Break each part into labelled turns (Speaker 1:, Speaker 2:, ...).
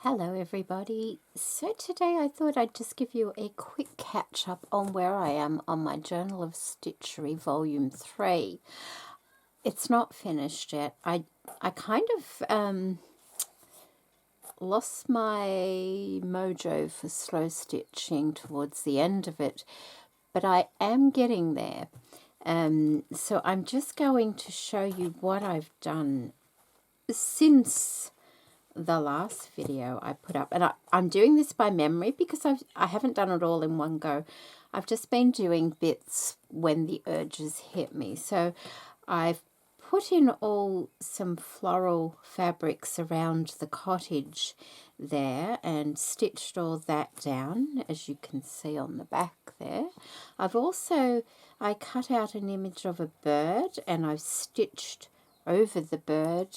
Speaker 1: Hello everybody. So today I thought I'd just give you a quick catch up on where I am on my Journal of Stitchery Volume 3. It's not finished yet. I kind of lost my mojo for slow stitching towards the end of it, but I am getting there. So I'm just going to show you what I've done since the last video I put up, and I'm doing this by memory because I haven't done it all in one go. I've just been doing bits when the urges hit me. So I've put in some floral fabrics around the cottage there and stitched all that down, as you can see on the back there. I cut out an image of a bird and I've stitched over the bird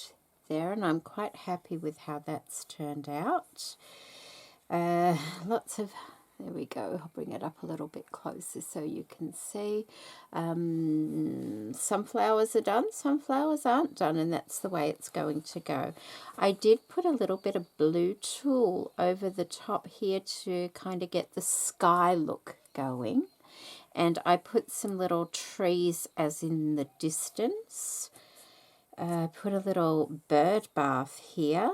Speaker 1: there, and I'm quite happy with how that's turned out. There we go, I'll bring it up a little bit closer so you can see. Some flowers are done, some flowers aren't done, and that's the way it's going to go. I did put a little bit of blue tulle over the top here to kind of get the sky look going, and I put some little trees as in the distance. Put a little bird bath here.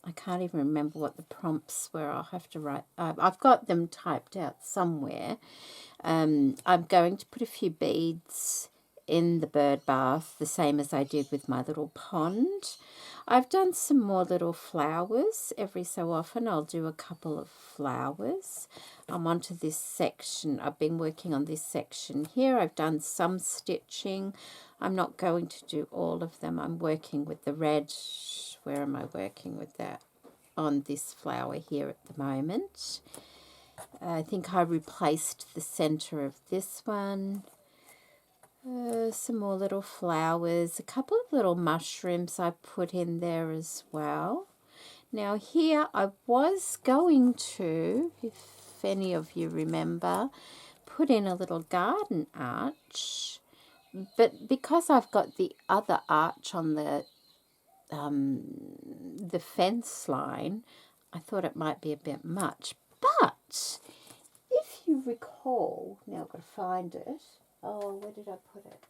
Speaker 1: I can't even remember what the prompts were. I'll have to write. I've got them typed out somewhere. I'm going to put a few beads in the bird bath, the same as I did with my little pond. I've done some more little flowers. Every so often I'll do a couple of flowers. I'm onto this section. I've been working on this section here. I've done some stitching. I'm not going to do all of them. I'm working with the red. Where am I working with that? On this flower here at the moment. I think I replaced the center of this one. Some more little flowers, a couple of little mushrooms I put in there as well. Now here I was going to, if any of you remember, put in a little garden arch, but because I've got the other arch on the fence line, I thought it might be a bit much. But if you recall, now I've got to find it. Oh, where did I put it?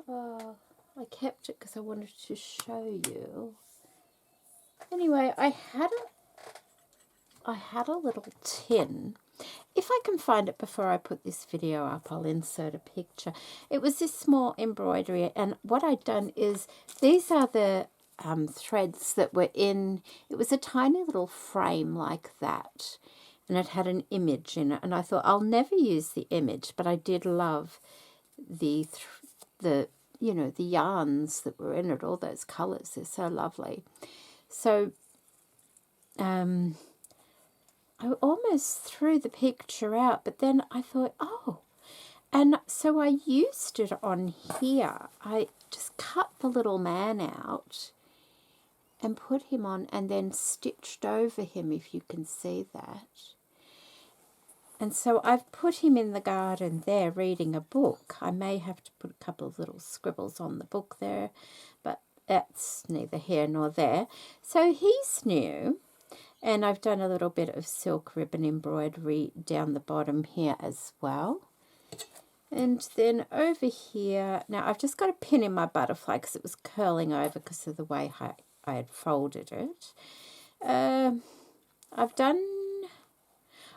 Speaker 1: Oh, I kept it because I wanted to show you. Anyway, I had a little tin. If I can find it before I put this video up, I'll insert a picture. It was this small embroidery, and what I'd done is, these are the threads that were in, it was a tiny little frame like that, and it had an image in it, and I thought I'll never use the image, but I did love the yarns that were in it, all those colours, they're so lovely. So I almost threw the picture out, but then I thought, oh, and so I used it on here. I just cut the little man out and put him on and then stitched over him, if you can see that. And so I've put him in the garden there reading a book. I may have to put a couple of little scribbles on the book there, but that's neither here nor there. So he's new. And I've done a little bit of silk ribbon embroidery down the bottom here as well. And then over here, now I've just got a pin in my butterfly because it was curling over because of the way I had folded it.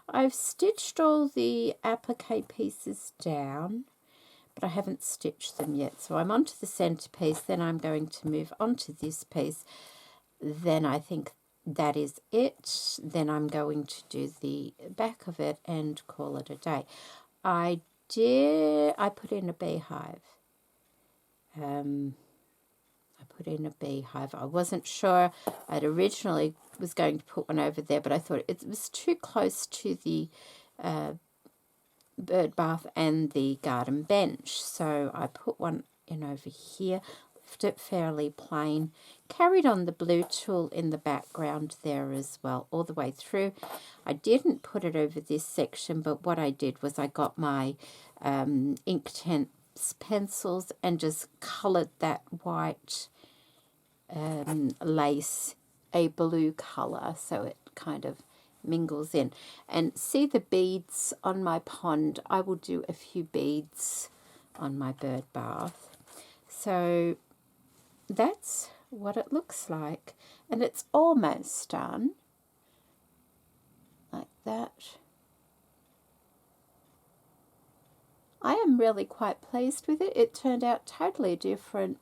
Speaker 1: I've stitched all the applique pieces down, but I haven't stitched them yet. So I'm onto the center piece, then I'm going to move onto this piece. Then I think that is it. Then I'm going to do the back of it and call it a day. I put in a beehive. I wasn't sure. I'd originally was going to put one over there, but I thought it was too close to the bird bath and the garden bench. So I put one in over here. It fairly plain, carried on the blue tulle in the background there as well, all the way through. I didn't put it over this section, but what I did was I got my Inktense pencils and just coloured that white lace a blue colour, so it kind of mingles in. And see the beads on my pond? I will do a few beads on my bird bath. So that's what it looks like, and it's almost done, like that. I am really quite pleased with it. It turned out totally different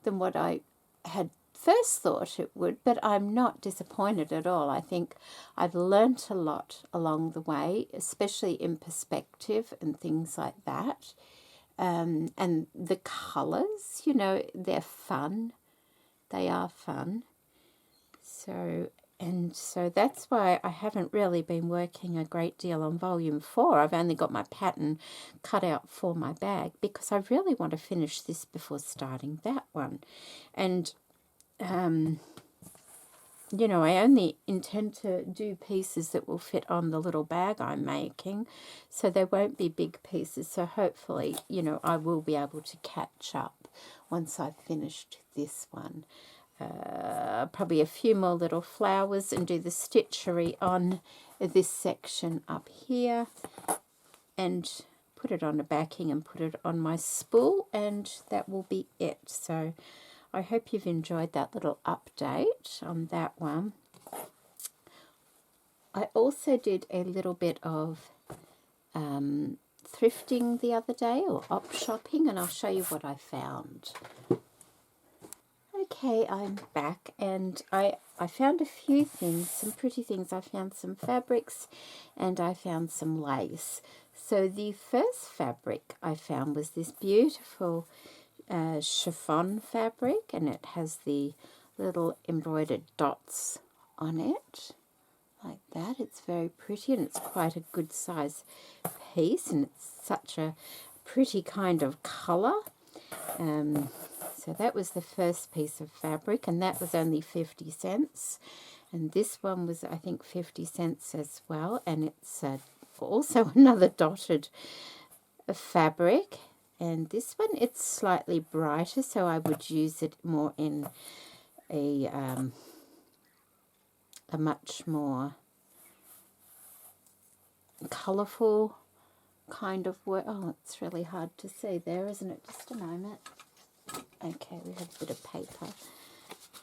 Speaker 1: than what I had first thought it would, but I'm not disappointed at all. I think I've learnt a lot along the way, especially in perspective and things like that. And the colours, you know, they're fun. They are fun. So that's why I haven't really been working a great deal on volume 4. I've only got my pattern cut out for my bag because I really want to finish this before starting that one. And, you know, I only intend to do pieces that will fit on the little bag I'm making, so they won't be big pieces. So hopefully, you know, I will be able to catch up once I've finished this one. Probably a few more little flowers and do the stitchery on this section up here and put it on a backing and put it on my spool, and that will be it. So I hope you've enjoyed that little update on that one. I also did a little bit of thrifting the other day, or op shopping, and I'll show you what I found. Okay, I'm back, and I found a few things, some pretty things. I found some fabrics and I found some lace. So the first fabric I found was this beautiful chiffon fabric, and it has the little embroidered dots on it like that. It's very pretty, and it's quite a good size piece, and it's such a pretty kind of colour. So that was the first piece of fabric, and that was only 50 cents. And this one was, I think, 50 cents as well. And it's also another dotted fabric. And this one, it's slightly brighter, so I would use it more in a much more colourful kind of work. Oh, it's really hard to see there, isn't it? Just a moment. Okay, we have a bit of paper.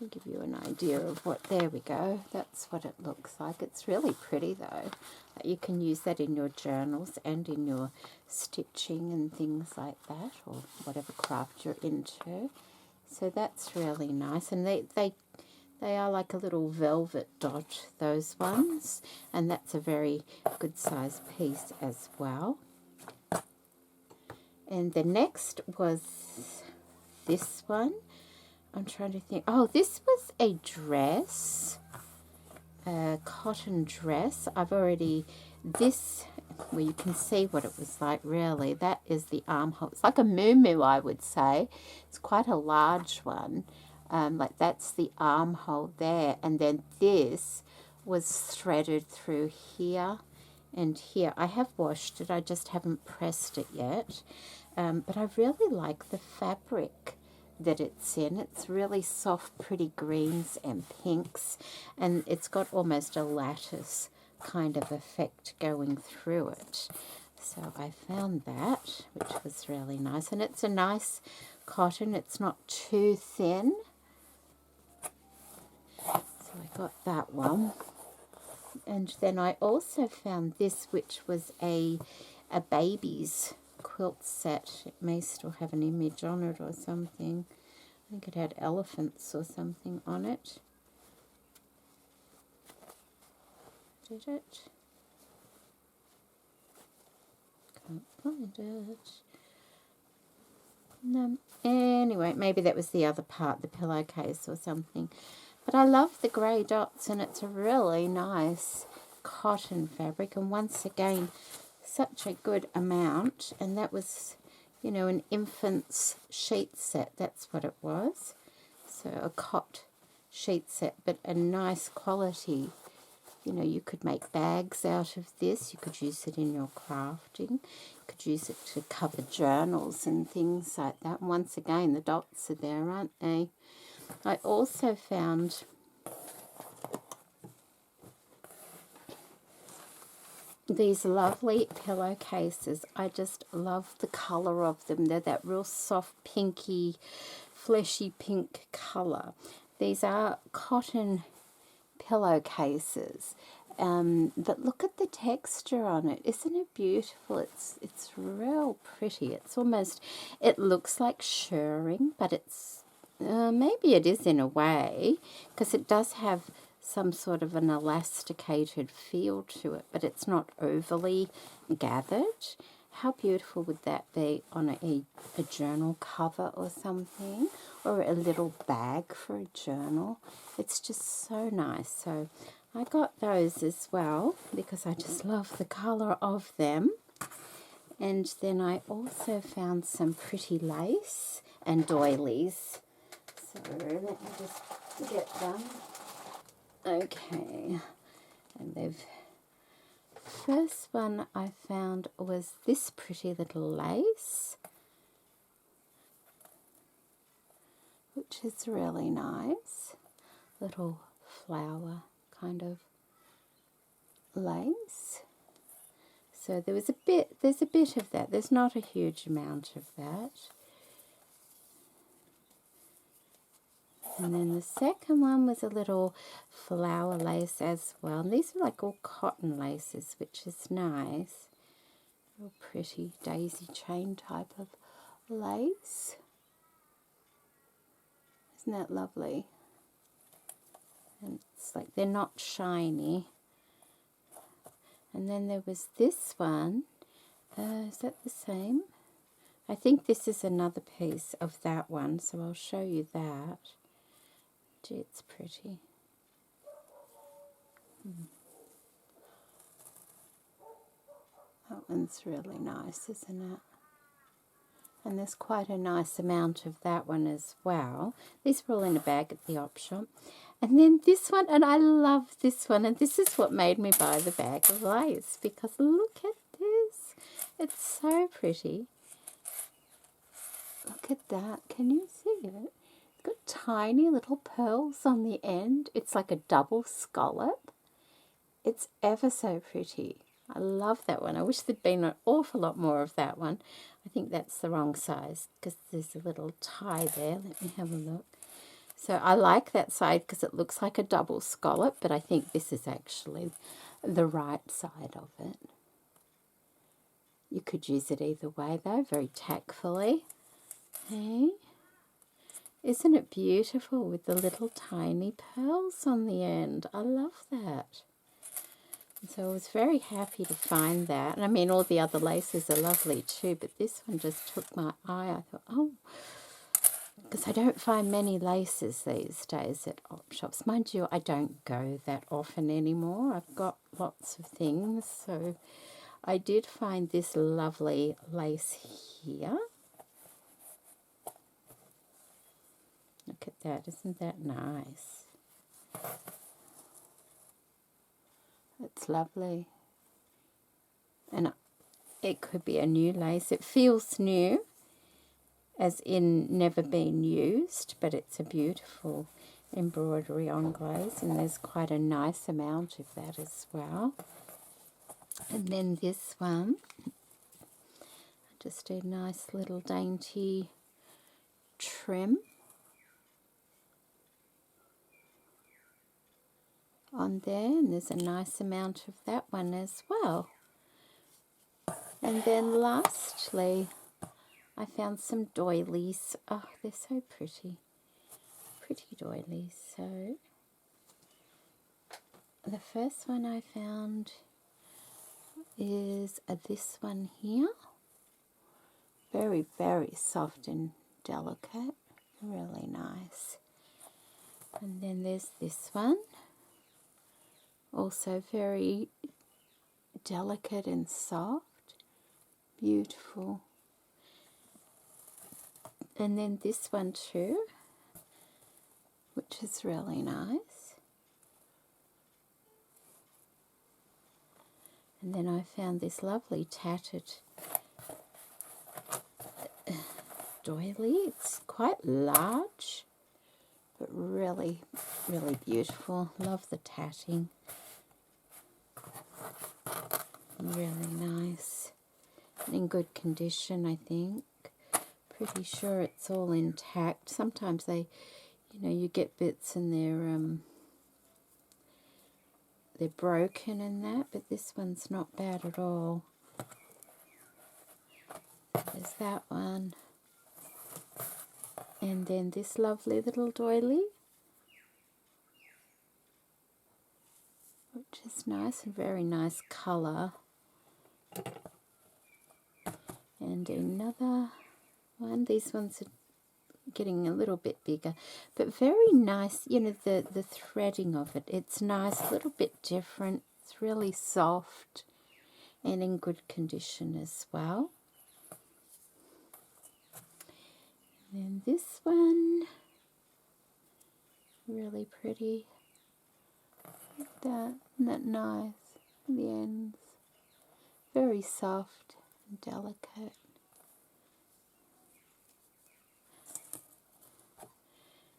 Speaker 1: I'll give you an idea of what, there we go. That's what it looks like. It's really pretty though. You can use that in your journals and in your stitching and things like that, or whatever craft you're into. So that's really nice. And they are like a little velvet dot, those ones. And that's a very good size piece as well. And the next was this one. I'm trying to think. Oh, this was a dress, a cotton dress. I've already, this, well, you can see what it was like really. That is the armhole. It's like a muumuu, I would say. It's quite a large one. Like that's the armhole there. And then this was threaded through here and here. I have washed it. I just haven't pressed it yet. But I really like the fabric that it's in. It's really soft, pretty greens and pinks, and it's got almost a lattice kind of effect going through it. So I found that, which was really nice, and it's a nice cotton. It's not too thin. So I got that one. And then I also found this, which was a baby's quilt set. It may still have an image on it or something. I think it had elephants or something on it. Did it? Can't find it. No. Anyway, maybe that was the other part, the pillowcase or something. But I love the grey dots, and it's a really nice cotton fabric. And once again, such a good amount. And that was, you know, an infant's sheet set. That's what it was. So a cot sheet set, but a nice quality. You know, you could make bags out of this. You could use it in your crafting. You could use it to cover journals and things like that. And once again, the dots are there, aren't they? I also found these lovely pillowcases. I just love the colour of them. They're that real soft pinky, fleshy pink colour. These are cotton pillowcases. But look at the texture on it. Isn't it beautiful? It's real pretty. It's almost, it looks like shirring, but it's, maybe it is in a way, because it does have some sort of an elasticated feel to it, but it's not overly gathered. How beautiful would that be on a journal cover or something, or a little bag for a journal? It's just so nice. So I got those as well because I just love the colour of them. And then I also found some pretty lace and doilies. So let me just get them. Okay, and the first one I found was this pretty little lace, which is really nice. Little flower kind of lace. So there's a bit of that. There's not a huge amount of that. And then the second one was a little flower lace as well. And these are like all cotton laces, which is nice. Real pretty daisy chain type of lace. Isn't that lovely? And it's like they're not shiny. And then there was this one. Is that the same? I think this is another piece of that one, so I'll show you that. Gee, it's pretty. That one's really nice, isn't it? And there's quite a nice amount of that one as well. These were all in a bag at the op shop. And then this one, and I love this one, and this is what made me buy the bag of lace, because look at this. It's so pretty. Look at that. Can you see it? It's got tiny little pearls on the end. It's like a double scallop. It's ever so pretty. I love that one. I wish there'd been an awful lot more of that one. I think that's the wrong size because there's a little tie there. Let me have a look. So I like that side because it looks like a double scallop, but I think this is actually the right side of it. You could use it either way though, very tactfully. Hey? Isn't it beautiful with the little tiny pearls on the end? I love that. So I was very happy to find that. And I mean, all the other laces are lovely too, but this one just took my eye. I thought, oh, because I don't find many laces these days at op shops. Mind you, I don't go that often anymore. I've got lots of things. So I did find this lovely lace here. Look at that. Isn't that nice? It's lovely. And it could be a new lace. It feels new, as in never been used, but it's a beautiful embroidery on glaze, and there's quite a nice amount of that as well. And then this one, just a nice little dainty trim on there, and there's a nice amount of that one as well. And then lastly, I found some doilies. Oh, they're so pretty. Pretty doilies. So the first one I found is this one here. Very, very soft and delicate. Really nice. And then there's this one. Also very delicate and soft. Beautiful. And then this one too, which is really nice. And then I found this lovely tattered doily. It's quite large, but really, really beautiful. Love the tatting. Really nice. In good condition, I think. Pretty sure it's all intact. Sometimes they, you get bits and they're broken and that, but this one's not bad at all. There's that one. And then this lovely little doily, which is nice, and very nice colour. And another one. These ones are getting a little bit bigger, but very nice. The threading of it, it's nice, a little bit different. It's really soft and in good condition as well. And this one, really pretty. Like that, isn't that nice? The ends, very soft and delicate.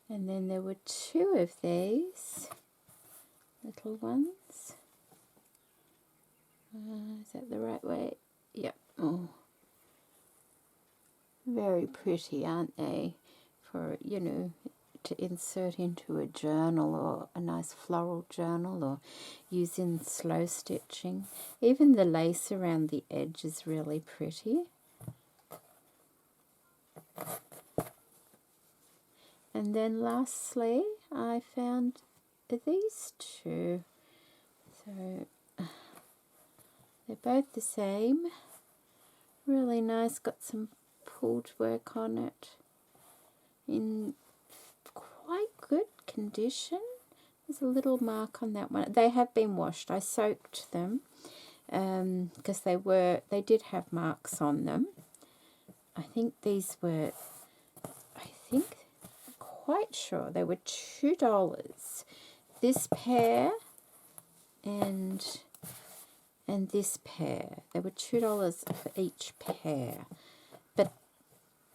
Speaker 1: And then there were two of these little ones. Is that the right way? Yep. Oh, very pretty, aren't they? For, to insert into a journal, or a nice floral journal, or use in slow stitching. Even the lace around the edge is really pretty. And then lastly, I found these two. So they're both the same. Really nice, got some pulled work on it. In quite good condition. There's a little mark on that one. They have been washed. I soaked them because they did have marks on them. I think these were, quite sure they were $2. This pair and this pair. They were $2 for each pair. But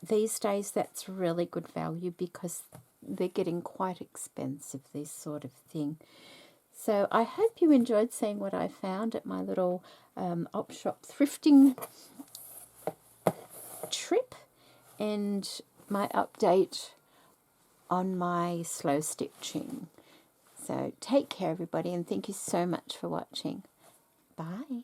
Speaker 1: these days that's really good value because they're getting quite expensive, this sort of thing. So I hope you enjoyed seeing what I found at my little op shop thrifting trip, and my update on my slow stitching. So take care, everybody, and thank you so much for watching. Bye.